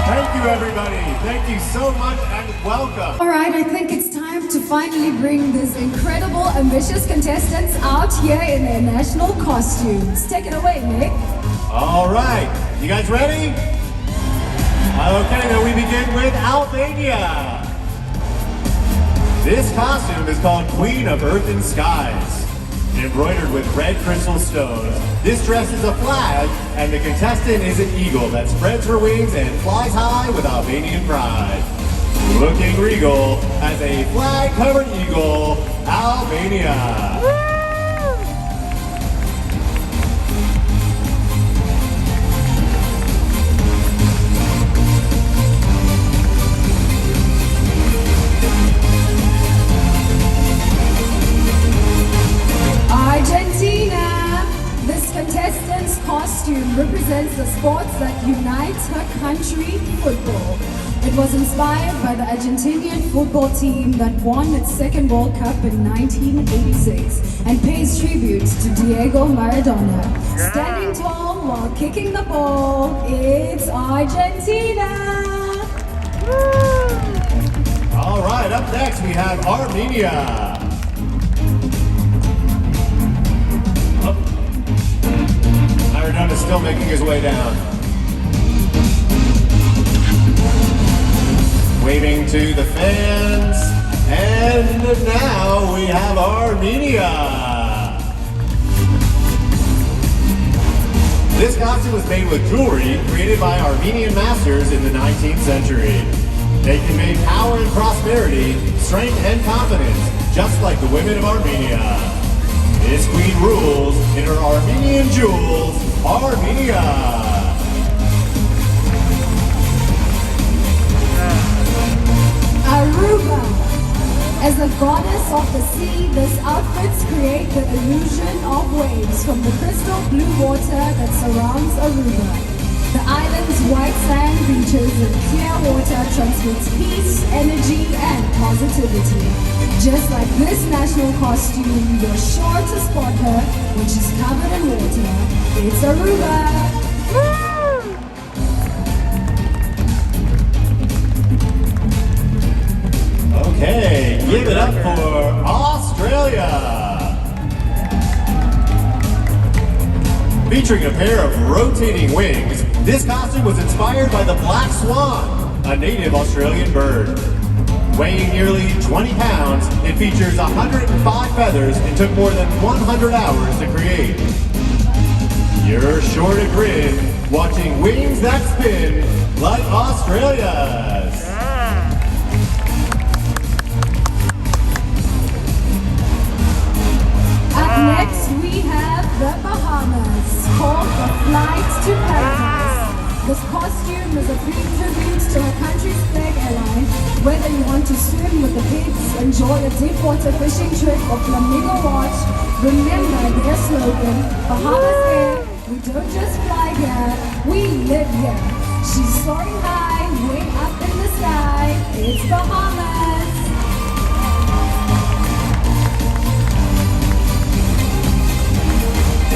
Thank you, everybody. Thank you so much and welcome. All right, I think it's time to finally bring these incredible, ambitious contestants out here in their national costumes. Take it away, Nick. All right, you guys ready? Okay, then we begin with Albania. This costume is called Queen of Earth and Skies. Embroidered with red crystal stones, this dress is a flag, and the contestant is an eagle that spreads her wings and flies high with Albanian pride. Looking regal as a flag-covered eagle, Albania. Argentina! This contestant's costume represents the sports that unites her country, football. It was inspired by the Argentinian football team that won its second World Cup in 1986 and pays tribute to Diego Maradona. Standing tall while kicking the ball, it's Argentina! All right, up next we have Armenia. Maradona is still making his way down. Waving to the fans, and now we have Armenia. This costume was made with jewelry created by Armenian masters in the 19th century. They convey power and prosperity, strength and confidence, just like the women of Armenia. This queen rules in her Armenian jewels, Armenia. Aruba. As a goddess of the sea, these outfits create the illusion of waves from the crystal blue water that surrounds Aruba. The island's white sand beaches and clear water transmits peace, energy, and positivity. Just like this national costume, you're sure to spot her when she's covered in water. It's Aruba! Okay, give it up for Australia. Featuring a pair of rotating wings, this costume was inspired by the black swan, a native Australian bird. Weighing nearly 20 pounds, it features 105 feathers and took more than 100 hours to create. You're sure to grin watching wings that spin like Australia's. Up next we have the Bahamas, called the Flight to Paradise. This costume is a brief tribute to her country's flag airline. Whether you want to swim with the pigs, enjoy a deep water fishing trip, or flamingo watch, remember their slogan, Bahamas Air, we don't just fly here, we live here. She's soaring high, way up in the sky, it's Bahamas.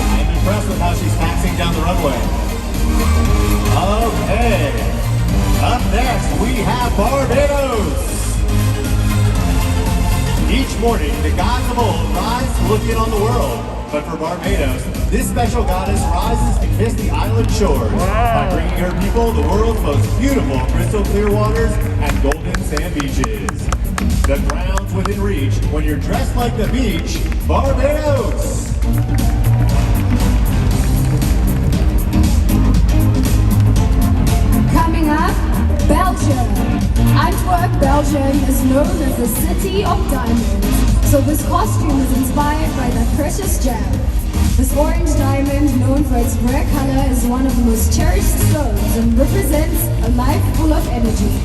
I'm impressed with how she's taxiing down the runway. Okay, up next we have Barbados. Each morning, the gods of old rise to look in on the world. But for Barbados, this special goddess rises to kiss the island shores by bringing her people the world's most beautiful crystal clear waters and golden sand beaches. The ground's within reach when you're dressed like the beach, Barbados! Coming up, Belgium. Antwerp, Belgium is known as the city of diamonds. So this costume is inspired by that precious gem. This orange diamond, known for its rare color, is one of the most cherished stones and represents a life full of energy.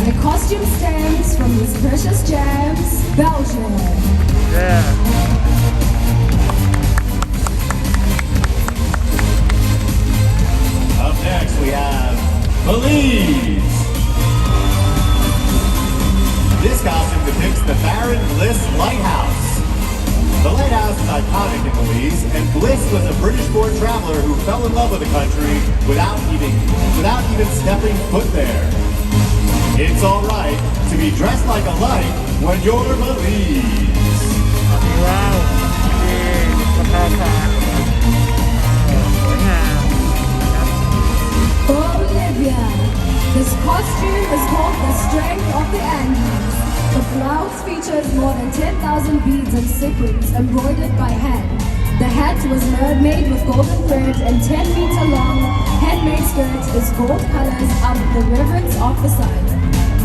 The costume stems from these precious gems, Belgium. Up next we have Belize. This costume depicts the Baron Bliss Lighthouse. The lighthouse is iconic in Belize, and Bliss was a British-born traveler who fell in love with the country without even stepping foot there. It's alright to be dressed like a light when you're Belize. มีว้าวมีกระเพราถาดสวยงามนะครับ Bolivia. This costume is called the Strength of the Andes. The blouse features more than 10,000 beads and sequins embroidered by hand. The hat was made with golden thread and 10-meter long handmade skirt is gold colors out of the reverence of the sun.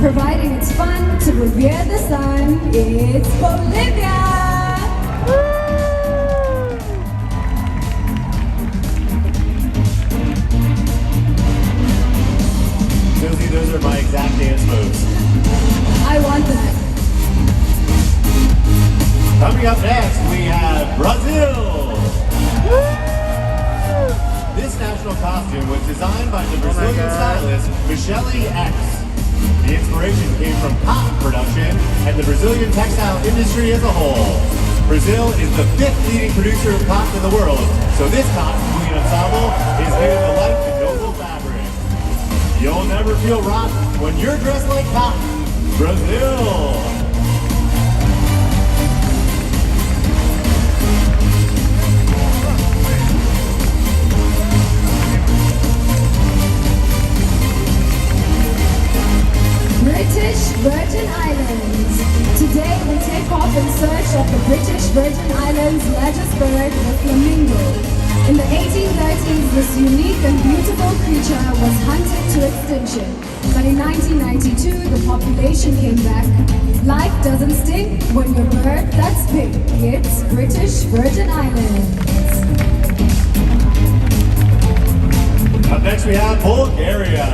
Providing it's fun to revere the sun, it's Bolivia! Josie, those are my exact dance moves. I want that. Coming up next, we have Brazil. This national costume was designed by the Brazilian stylist Michele X. The inspiration came from cotton production and the Brazilian textile industry as a whole. Brazil is the 5th leading producer of cotton in the world, so this cotton queen ensemble is made of the light and noble fabric. You'll never feel rotten when you're dressed like cotton. Brazil! British Virgin Islands. Today we take off in search of the British Virgin Islands largest bird, the flamingo. In the 1830s, this unique and beautiful creature was hunted to extinction. But in 1992, the population came back. Life doesn't stink when your bird that's pink. It's British Virgin Islands. Up next we have Bulgaria.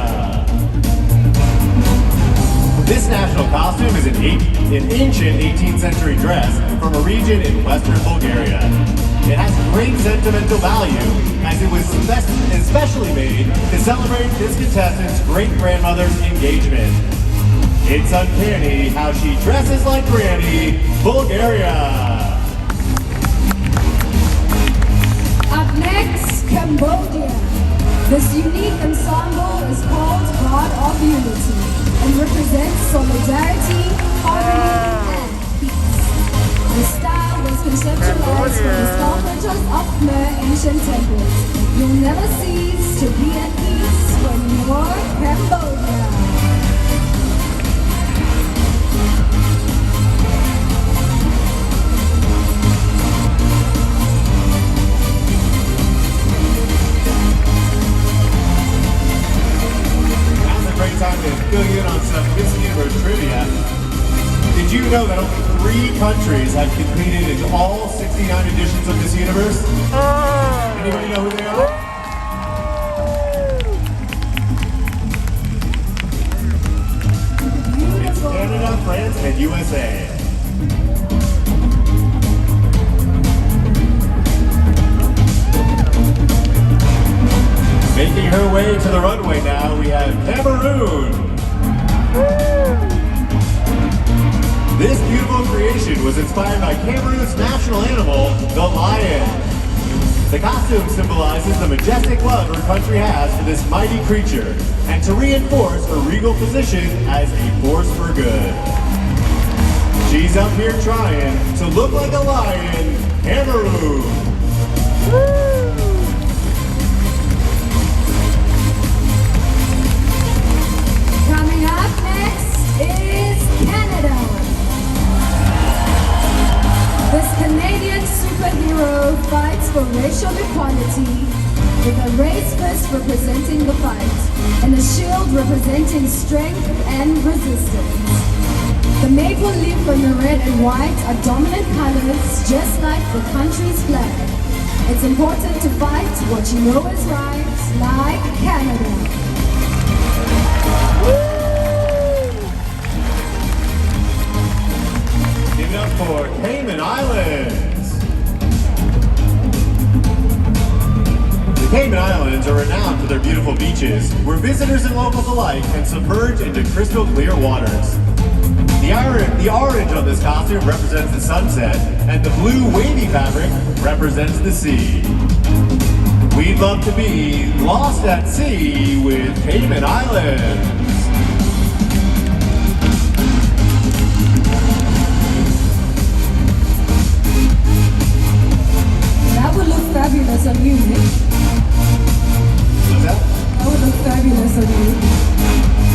This national costume is an ancient 18th century dress from a region in western Bulgaria. It has great sentimental value as it was especially made to celebrate this contestant's great-grandmother's engagement. It's uncanny how she dresses like Granny, Bulgaria. Up next, Cambodia. This unique ensemble is called God of Unity and represents solidarity, harmony, and peace. The style was conceptualized from the sculptures of Khmer ancient temples. You'll never cease to be at peace when you're Cambodia. Time to fill you in on some Miss Universe trivia. Did you know that only 3 countries have competed in all 69 editions of Miss Universe? Anybody know who they are? It's Canada, France, and USA. Making her way to the runway now, we have Cameroon. This beautiful creation was inspired by Cameroon's national animal, the lion. The costume symbolizes the majestic love her country has for this mighty creature, and to reinforce her regal position as a force for good. She's up here trying to look like a lion, Cameroon. Coming up next is Canada. This Canadian superhero fights for racial equality with a race fist representing the fight and a shield representing strength and resistance. The maple leaf and the red and white are dominant colors just like the country's flag. It's important to fight what you know is right, like Canada. Give it up for Cayman Islands. The Cayman Islands are renowned for their beautiful beaches, where visitors and locals alike can submerge into crystal clear waters. The orange on this costume represents the sunset, and the blue wavy fabric represents the sea. We'd love to be lost at sea with Cayman. Cayman Islands. That would look fabulous on you, Nick. What's that? That would look fabulous on you.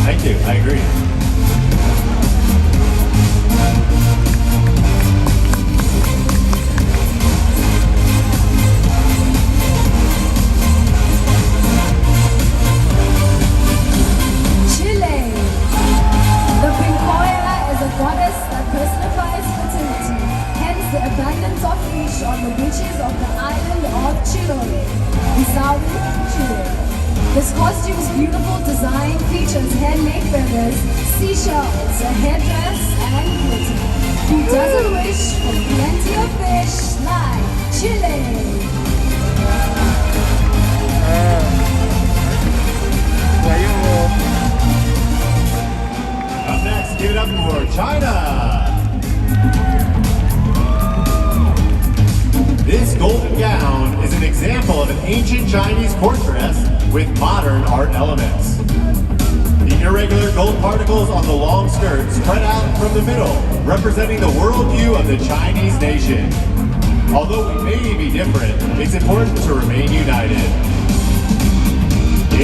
Thank you, I agree. Chile. The Pincoya is a goddess that personifies fertility. Hence the abundance of fish on the beaches of the island of Chiloé, in southern Chile. This costume's beautiful design features head-neck feathers, seashells, a headdress, and glitter. Who doesn't wish for plenty of fish like Chile? สวยอยู่ Up next, give it up for China. This golden gown is an example of an ancient Chinese court dress with modern art elements. The irregular gold particles on the long skirt spread out from the middle, representing the worldview of the Chinese nation. Although we may be different, it's important to remain united.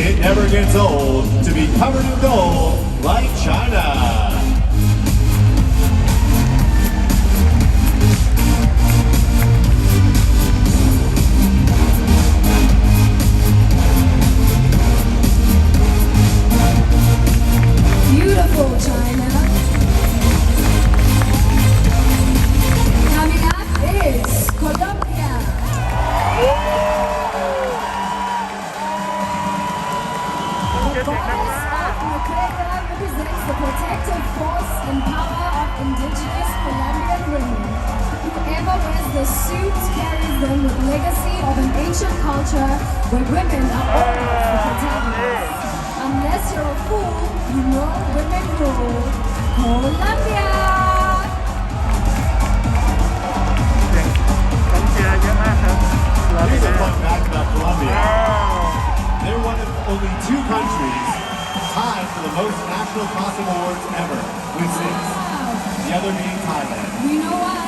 It never gets old to be covered in gold like China. Beautiful China. Coming up is Colombia. The goddess of Nuclear represents the protective force and power of indigenous Colombian women. Whoever wears the suit carries them with legacy of an ancient culture where women are always the protagonists. Unless you're a fool, you know women rule. Colombia! ต้องเชียร์เยอะมากครับรอ Here's ดู a นะ fun fact about Colombia. They're one of only 2 countries tied for the most national costume awards ever, with 6. Wow. The other being Thailand. You know why?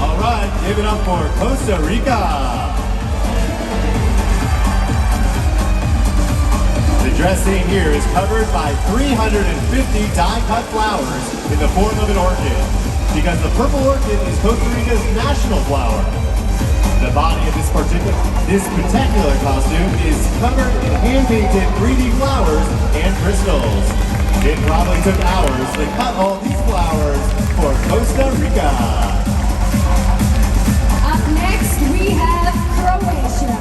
All right, give it up for Costa Rica. The dress seen here is covered by 350 die-cut flowers in the form of an orchid, because the purple orchid is Costa Rica's national flower. The body of this particular costume is covered in hand-painted 3D flowers and crystals. It probably took hours to cut all these flowers for Costa Rica. Up next, we have Croatia.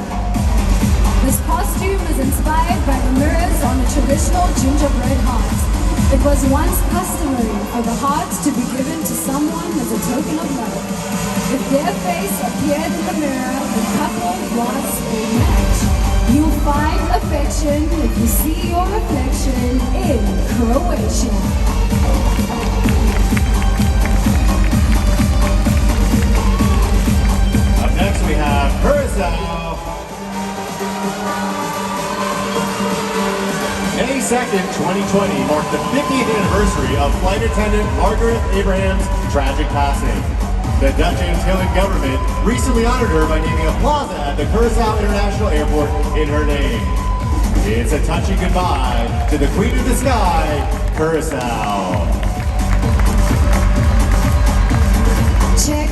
This costume is inspired by the mirrors on a traditional gingerbread heart. It was once customary for the heart to be given to someone as a token of love. If their face appeared in the mirror, the couple was a match. You'll find affection if you see your reflection in Croatia. Up next we have Curacao. May 2nd, 2020 marked the 50th anniversary of flight attendant Margaret Abraham's tragic passing. The Dutch Antillean government recently honored her by naming a plaza at the Curacao International Airport in her name. It's a touching goodbye to the Queen of the Sky, Curacao. Check